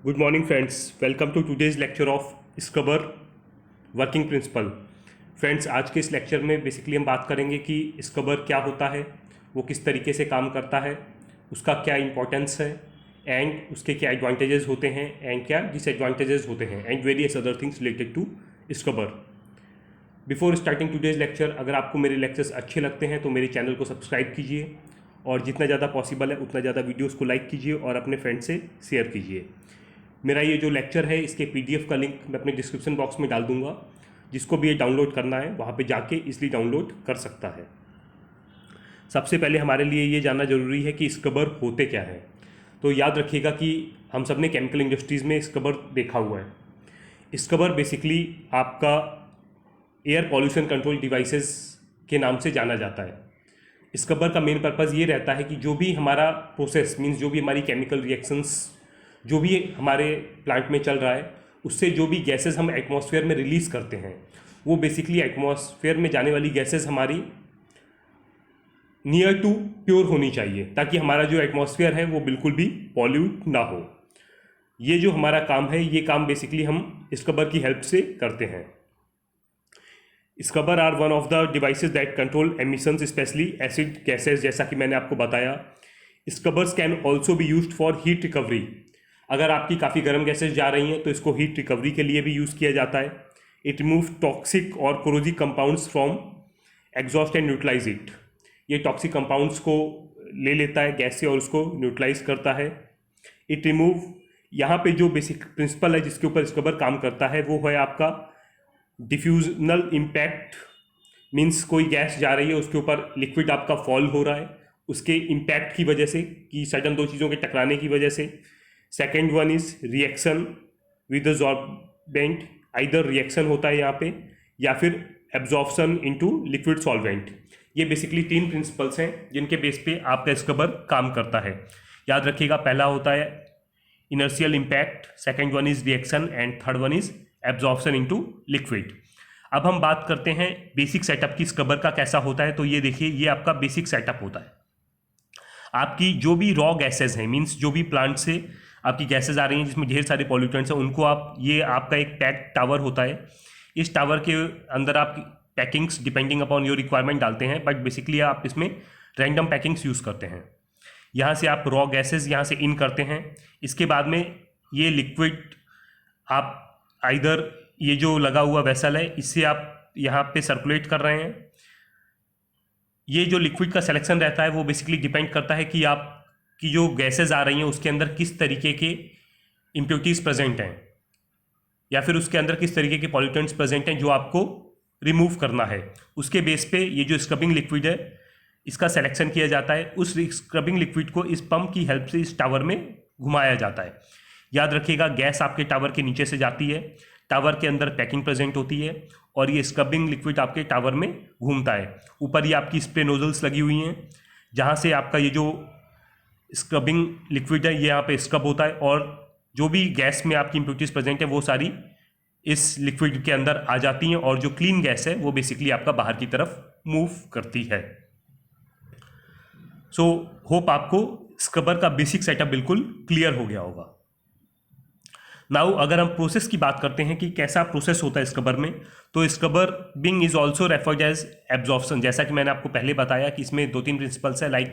Good morning friends, welcome to today's lecture of Scrubber working principle. Friends, आज के इस lecture में basically हम बात करेंगे कि स्क्रबर क्या होता है, वो किस तरीके से काम करता है, उसका क्या इंपॉर्टेंस है एंड उसके क्या एडवांटेजेस होते हैं एंड क्या डिसएडवांटेजेस होते हैं and various other things related to scrubber. Before starting today's lecture, अगर आपको मेरे लेक्चर्स अच्छे लगते हैं तो मेरे चैनल को सब्सक्राइब कीजिए और जितना ज़्यादा पॉसिबल है उतना ज़्यादा वीडियोस को लाइक कीजिए और अपने फ्रेंड से शेयर कीजिए। मेरा ये जो लेक्चर है इसके पीडीएफ का लिंक मैं अपने डिस्क्रिप्शन बॉक्स में डाल दूंगा, जिसको भी ये डाउनलोड करना है वहाँ पे जाके इसलिए डाउनलोड कर सकता है। सबसे पहले हमारे लिए ये जानना जरूरी है कि स्क्रबर होते क्या हैं। तो याद रखिएगा कि हम सब ने केमिकल इंडस्ट्रीज़ में स्क्रबर देखा हुआ है। स्क्रबर बेसिकली आपका एयर पॉल्यूशन कंट्रोल डिवाइसेस के नाम से जाना जाता है। स्क्रबर का मेन पर्पज़ ये रहता है कि जो भी हमारा प्रोसेस मीन्स जो भी हमारी केमिकल रिएक्शंस जो भी हमारे प्लांट में चल रहा है, उससे जो भी गैसेस हम एटमॉस्फेयर में रिलीज़ करते हैं वो बेसिकली एटमॉस्फेयर में जाने वाली गैसेस हमारी नियर टू प्योर होनी चाहिए, ताकि हमारा जो एटमॉस्फेयर है वो बिल्कुल भी पॉल्यूट ना हो। ये जो हमारा काम है, ये काम बेसिकली हम स्क्रबर की हेल्प से करते हैं। Scrubber are one of the devices that control emissions, specially acid gases. जैसा कि मैंने आपको बताया, scrubbers can also be used for heat recovery. अगर आपकी काफ़ी गर्म गैसेस जा रही हैं तो इसको हीट रिकवरी के लिए भी यूज़ किया जाता है। इट रिमूव टॉक्सिक और corrosive compounds from exhaust and neutralize it. ये टॉक्सिक कंपाउंड्स को ले लेता है गैस से और उसको न्यूट्रलाइज करता है। इट रिमूव, यहाँ पे जो बेसिक प्रिंसिपल है जिसके ऊपर स्क्रबर काम करता है वो है आपका डिफ्यूजनल इम्पैक्ट। मीन्स कोई गैस जा रही है, उसके ऊपर लिक्विड आपका फॉल हो रहा है उसके इम्पैक्ट की वजह से, कि सडन दो चीज़ों के टकराने की वजह से। Second one is reaction with solvent. Either reaction होता है यहाँ पे या फिर एब्जॉर्प्शन इनटू लिक्विड सॉल्वेंट। ये बेसिकली तीन प्रिंसिपल्स हैं जिनके बेस पे आपका स्क्रबर काम करता है। याद रखिएगा, पहला होता है inertial impact, second one is reaction and third one is absorption into liquid. अब हम बात करते हैं बेसिक सेटअप की स्क्रबर का कैसा होता है। तो ये देखिए, ये आपका बेसिक सेटअप होता है। आपकी जो भी रॉ गैसेज हैं, मीन्स जो भी प्लांट से आपकी गैसेज आ रही हैं जिसमें ढेर सारे पॉल्यूटेंट्स हैं, उनको आप, ये आपका एक पैक टावर होता है। इस टावर के अंदर आप packings depending upon your requirement डालते हैं, बट बेसिकली आप इसमें रैंडम पैकिंग्स यूज़ करते हैं। यहाँ से आप रॉ गैसेज यहाँ से इन करते हैं। इसके बाद में ये लिक्विड आप आइदर ये जो लगा हुआ वेसल है इससे आप यहाँ पे सर्कुलेट कर रहे हैं। ये जो लिक्विड का सिलेक्शन रहता है वो बेसिकली डिपेंड करता है कि आप कि जो गैसेज आ रही हैं उसके अंदर किस तरीके के इम्प्योरिटीज़ प्रेजेंट हैं या फिर उसके अंदर किस तरीके के पॉल्यूटेंट्स प्रेजेंट हैं जो आपको रिमूव करना है। उसके बेस पे ये जो स्क्रबिंग लिक्विड है इसका सिलेक्शन किया जाता है। उस स्क्रबिंग लिक्विड को इस पंप की हेल्प से इस टावर में घुमाया जाता है। याद रखिएगा, गैस आपके टावर के नीचे से जाती है, टावर के अंदर पैकिंग प्रेजेंट होती है और ये स्क्रबिंग लिक्विड आपके टावर में घूमता है। ऊपर ये आपकी स्प्रे नोजल्स लगी हुई हैं जहाँ से आपका ये जो स्क्रबिंग लिक्विड है ये यहाँ पे स्क्रब होता है और जो भी गैस में आपकी इम्प्योरिटीज प्रेजेंट है वो सारी इस लिक्विड के अंदर आ जाती हैं और जो क्लीन गैस है वो बेसिकली आपका बाहर की तरफ मूव करती है। सो होप आपको स्क्रबर का बेसिक सेटअप बिल्कुल क्लियर हो गया होगा। नाउ अगर हम प्रोसेस की बात करते हैं कि कैसा प्रोसेस होता है स्क्रबर में, तो scrubbing is also referred as absorption. जैसा कि मैंने आपको पहले बताया कि इसमें दो तीन प्रिंसिपल्स है, लाइक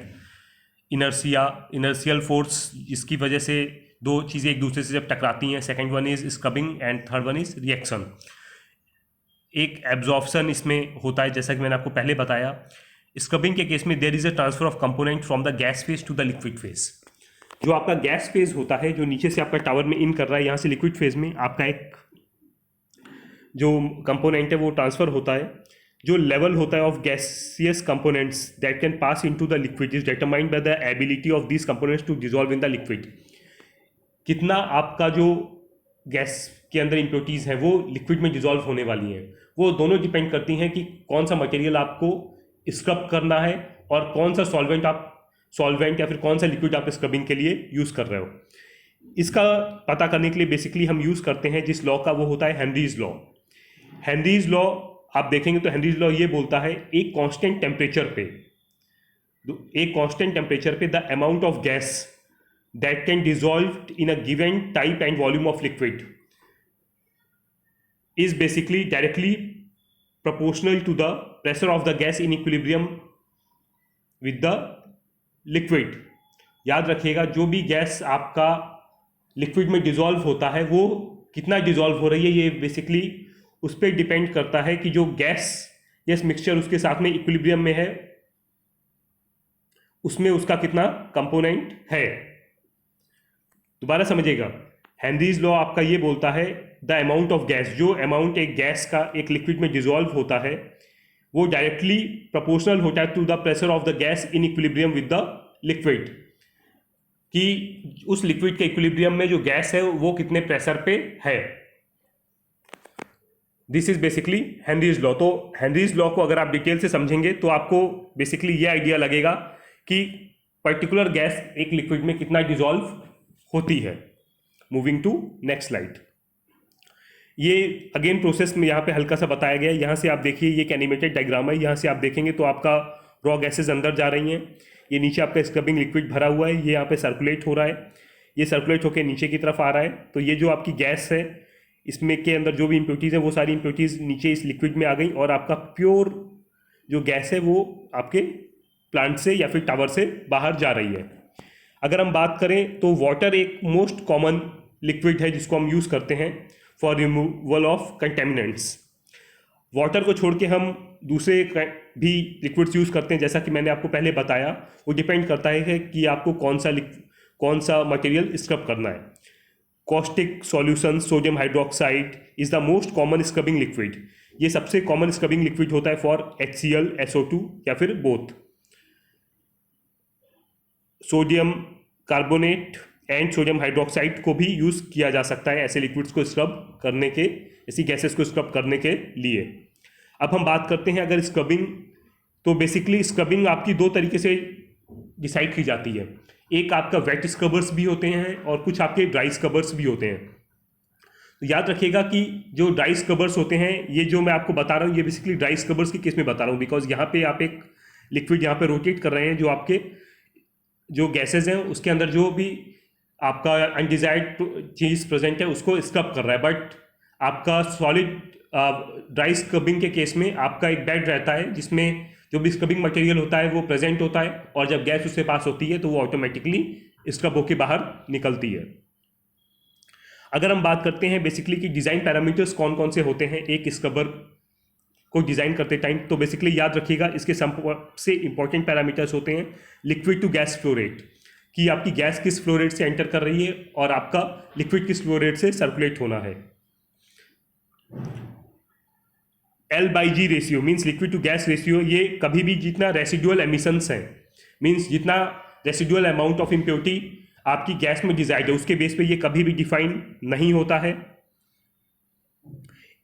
इनर्शियल फोर्स, जिसकी वजह से दो चीज़ें एक दूसरे से जब टकराती हैं। Second one is scrubbing and third one is reaction. एक एब्जॉर्प्शन इसमें होता है, जैसा कि मैंने आपको पहले बताया। स्क्रबिंग के केस में there is a transfer of component from the gas phase to the liquid phase. जो आपका गैस फेज होता है, जो नीचे से आपका टावर में इन कर रहा है, यहाँ से लिक्विड फेज में आपका एक जो कंपोनेंट है वो ट्रांसफर होता है। जो लेवल होता है of gaseous components that can pass into the liquid is determined by the ability of these components to dissolve in the liquid. कितना आपका जो गैस के अंदर इम्प्योरिटीज़ हैं वो लिक्विड में डिजॉल्व होने वाली हैं, वो दोनों डिपेंड करती हैं कि कौन सा मटेरियल आपको स्क्रब करना है और कौन सा सॉल्वेंट या फिर कौन सा लिक्विड आप स्क्रबिंग के लिए यूज़ कर रहे हो। इसका पता करने के लिए बेसिकली हम यूज़ करते हैं जिस लॉ का, वो होता है हेनरीज लॉ। हेनरीज लॉ आप देखेंगे तो हेनरीज लॉ ये बोलता है एक कांस्टेंट टेम्परेचर पे the amount of gas that can dissolve in a given type and volume of liquid is basically directly proportional to the pressure of the gas in equilibrium with the liquid. याद रखिएगा, जो भी gas आपका liquid में dissolve होता है वो कितना डिजॉल्व हो रही है, ये बेसिकली उस पर डिपेंड करता है कि जो गैस मिक्सचर उसके साथ में इक्विलिब्रियम में है उसमें उसका कितना कंपोनेंट है। दोबारा समझिएगा, हेनरीज लॉ आपका ये बोलता है द अमाउंट ऑफ गैस, जो अमाउंट एक गैस का एक लिक्विड में डिजॉल्व होता है वो डायरेक्टली प्रोपोर्शनल होता है to the pressure of the gas in equilibrium with the liquid, कि उस लिक्विड के इक्विलिब्रियम में जो गैस है वो कितने प्रेशर पे है। This is basically Henry's law. तो हेनरीज लॉ को अगर आप डिटेल से समझेंगे तो आपको बेसिकली ये आइडिया लगेगा कि पर्टिकुलर गैस एक लिक्विड में कितना डिजॉल्व होती है। Moving to next slide. ये अगेन प्रोसेस में यहाँ पे हल्का सा बताया गया है। यहाँ से आप देखिए, ये एक एनिमेटेड डायग्राम है। यहाँ से आप देखेंगे तो आपका रॉ गैसेज अंदर जा रही हैं, ये नीचे आपका स्क्रबिंग लिक्विड भरा हुआ है, ये यहाँ पे सर्कुलेट हो रहा है, ये सर्कुलेट होकर नीचे की तरफ आ रहा है। तो ये जो आपकी गैस है इसमें के अंदर जो भी इम्प्योरिटीज़ हैं वो सारी इम्प्योरिटीज़ नीचे इस लिक्विड में आ गई और आपका प्योर जो गैस है वो आपके प्लांट से या फिर टावर से बाहर जा रही है। अगर हम बात करें तो वाटर एक मोस्ट कॉमन लिक्विड है जिसको हम यूज़ करते हैं for removal of contaminants. Water को छोड़ के हम दूसरे भी लिक्विड्स यूज़ करते हैं, जैसा कि मैंने आपको पहले बताया। वो डिपेंड करता है कि आपको कौन सा मटेरियल स्क्रब करना है। Caustic solution sodium hydroxide is the most common scrubbing liquid. ये सबसे कॉमन स्क्रबिंग लिक्विड होता है फॉर HCl, SO2 या फिर both. Sodium carbonate and sodium hydroxide को भी यूज़ किया जा सकता है ऐसे लिक्विड्स को स्क्रब करने के, ऐसी गैसेस को स्क्रब करने के लिए। अब हम बात करते हैं अगर स्क्रबिंग, तो बेसिकली स्क्रबिंग आपकी दो तरीके से डिसाइड की जाती है। एक आपका वेट स्क्रबर्स भी होते हैं और कुछ आपके ड्राई स्क्रबर्स भी होते हैं। तो याद रखिएगा कि जो ड्राई स्क्रबर्स होते हैं, ये जो मैं आपको बता रहा हूँ ये बेसिकली ड्राई स्क्रबर्स के केस में बता रहा हूँ, बिकॉज यहाँ पे आप एक लिक्विड यहाँ पे रोटेट कर रहे हैं, जो आपके जो गैसेज हैं उसके अंदर जो भी आपका अनडिजायर्ड चीज़ प्रेजेंट है उसको स्क्रब कर रहा है। बट आपका सॉलिड ड्राई स्क्रबिंग के केस में आपका एक बेड रहता है जिसमें जो भी स्क्रबिंग मटेरियल होता है वो प्रेजेंट होता है और जब गैस उससे पास होती है तो वो ऑटोमेटिकली स्क्रब होकर बाहर निकलती है। अगर हम बात करते हैं बेसिकली कि डिज़ाइन पैरामीटर्स कौन कौन से होते हैं एक स्क्रबर को डिज़ाइन करते टाइम, तो बेसिकली याद रखिएगा इसके सबसे इंपॉर्टेंट पैरामीटर्स होते हैं liquid to gas flow rate, कि आपकी गैस किस फ्लो रेट से एंटर कर रही है और आपका लिक्विड किस फ्लो रेट से सर्कुलेट होना है। L/G ratio means liquid to gas ratio, ये कभी भी जितना रेसिडुअल एमिशंस हैं, मीन्स जितना रेसिडुअल अमाउंट ऑफ इम्प्योरिटी आपकी गैस में डिजाइड है उसके बेस पे ये कभी भी डिफाइन नहीं होता है।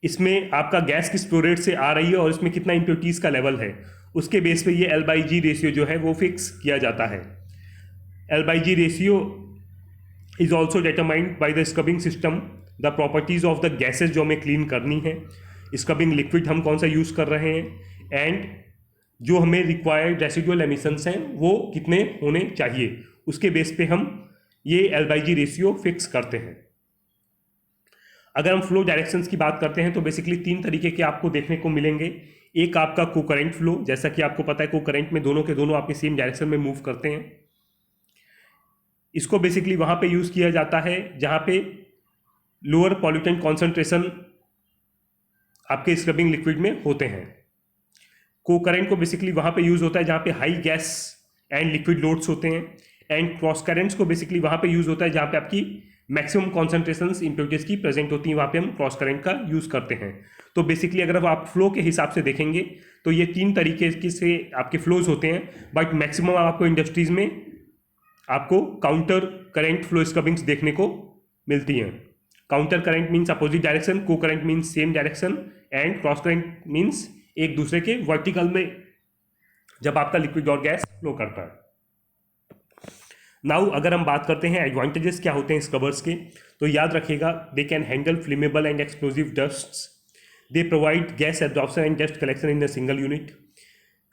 इसमें आपका गैस किस फ्लो रेट से आ रही है और इसमें कितना इम्प्योरिटीज़ का लेवल है उसके बेस पे ये L/G रेशियो जो है वो फिक्स किया जाता है। L/G ratio is also determined by the scrubbing system the properties of the gases जो हमें क्लीन करनी है, स्क्रबिंग लिक्विड हम कौन सा यूज़ कर रहे हैं एंड जो हमें रिक्वायर्ड रेसिडुअल एमिशंस हैं वो कितने होने चाहिए, उसके बेस पे हम ये L/G रेशियो फिक्स करते हैं। अगर हम फ्लो डायरेक्शंस की बात करते हैं तो बेसिकली तीन तरीके के आपको देखने को मिलेंगे। एक आपका कोकरेंट फ्लो, जैसा कि आपको पता है कोकरेंट में दोनों के दोनों आपके सेम डायरेक्शन में मूव करते हैं। इसको बेसिकली वहाँ पे यूज़ किया जाता है जहाँ पे लोअर पॉल्यूटेंट कॉन्सेंट्रेशन आपके स्क्रबिंग लिक्विड में होते हैं। कोकरेंट को बेसिकली वहाँ पे यूज़ होता है जहाँ पे high gas and liquid loads होते हैं, एंड क्रॉस करेंट्स को बेसिकली वहाँ पे यूज़ होता है जहाँ पे आपकी मैक्सिमम कॉन्सेंट्रेशंस इम्प्योरिटीज की प्रेजेंट होती हैं, वहाँ पे हम क्रॉस करंट का यूज़ करते हैं। तो बेसिकली अगर आप फ्लो के हिसाब से देखेंगे तो ये तीन तरीके से आपके फ्लोज होते हैं, बट मैक्सिमम आपको इंडस्ट्रीज में आपको काउंटर करेंट फ्लो स्क्रबिंग्स देखने को मिलती हैं। Counter current means opposite direction, co current means same direction and cross current means एक दूसरे के वर्टिकल में जब आपका लिक्विड और गैस फ्लो करता है। नाउ अगर हम बात करते हैं एडवांटेजेस क्या होते हैं स्क्रबर्स के, तो याद रखिएगा they can handle flammable and explosive dusts, they provide gas absorption and dust collection in a single unit,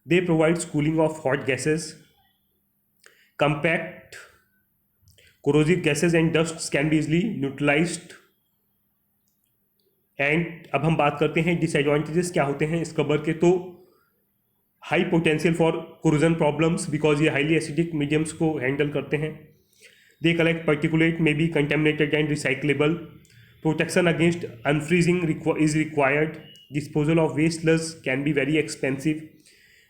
they provide cooling of hot gases, compact corrosive gases and dusts can be easily neutralized। And अब हम बात करते हैं disadvantages क्या होते हैं scrubber के। तो high potential for corrosion problems because ये हाईली एसिडिक मीडियम्स को हैंडल करते हैं। They collect particulate may be contaminated and recyclable. Protection against unfreezing is required. Disposal of waste sludge can be very expensive.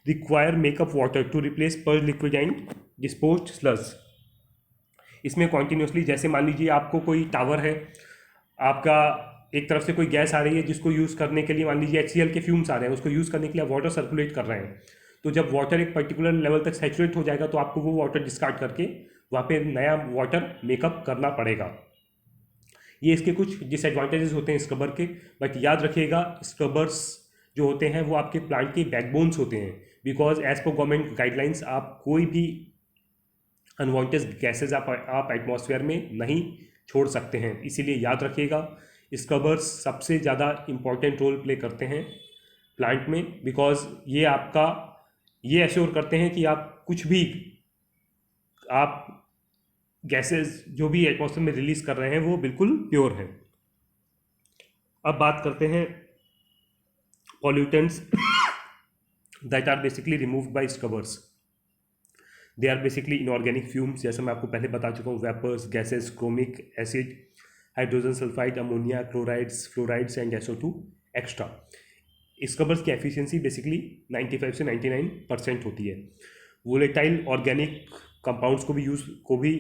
Require makeup water to replace purge liquid and disposed sludge. इसमें continuously जैसे मान लीजिए आपको कोई tower है, आपका एक तरफ से कोई गैस आ रही है जिसको यूज़ करने के लिए मान लीजिए HCl के फ्यूम्स आ रहे हैं, उसको यूज़ करने के लिए आप वाटर सर्कुलेट कर रहे हैं। तो जब वाटर एक पर्टिकुलर लेवल तक सैचुरेट हो जाएगा तो आपको वो वाटर डिस्कार्ड करके वहाँ पे नया वाटर मेकअप करना पड़ेगा। ये इसके कुछ डिसएडवांटेजेस होते हैं स्क्रबर के। बट याद रखिएगा स्क्रबर्स जो होते हैं वो आपके प्लांट के बैकबोन्स होते हैं। Because as per government guidelines आप कोई भी अनवांटेड गैसेज आप एटमॉस्फेयर में नहीं छोड़ सकते हैं। इसीलिए याद रखिएगा स्क्रबर्स सबसे ज़्यादा इम्पॉर्टेंट रोल प्ले करते हैं प्लांट में। बिकॉज ये आपका ये एश्योर करते हैं कि आप कुछ भी आप गैसेस जो भी एटमॉस्फेयर में रिलीज कर रहे हैं वो बिल्कुल प्योर हैं। अब बात करते हैं pollutants that are basically removed by scrubbers. They are basically inorganic fumes, जैसे मैं आपको पहले बता चुका हूँ, vapours, gases, chromic acid, hydrogen sulphide, ammonia, chlorides, fluorides and SO2 extra. Scrubbers की एफिशिएंसी बेसिकली 95 से 99% होती है। वोलेटाइल ऑर्गेनिक कंपाउंड्स को भी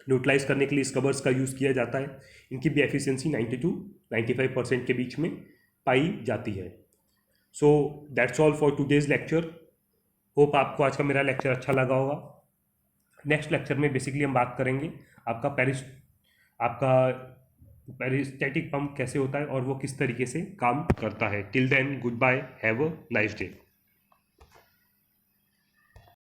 न्यूट्रलाइज करने के लिए स्क्रबर्स का यूज़ किया जाता है। इनकी भी एफिशिएंसी 90 to 95% के बीच में पाई जाती है। So that's all for today's lecture. Hope आपको आज का मेरा लेक्चर अच्छा लगा होगा। नेक्स्ट लेक्चर में बेसिकली हम बात करेंगे आपका पेरिस्टैटिक पंप कैसे होता है और वो किस तरीके से काम करता है। Till then goodbye, have a nice day.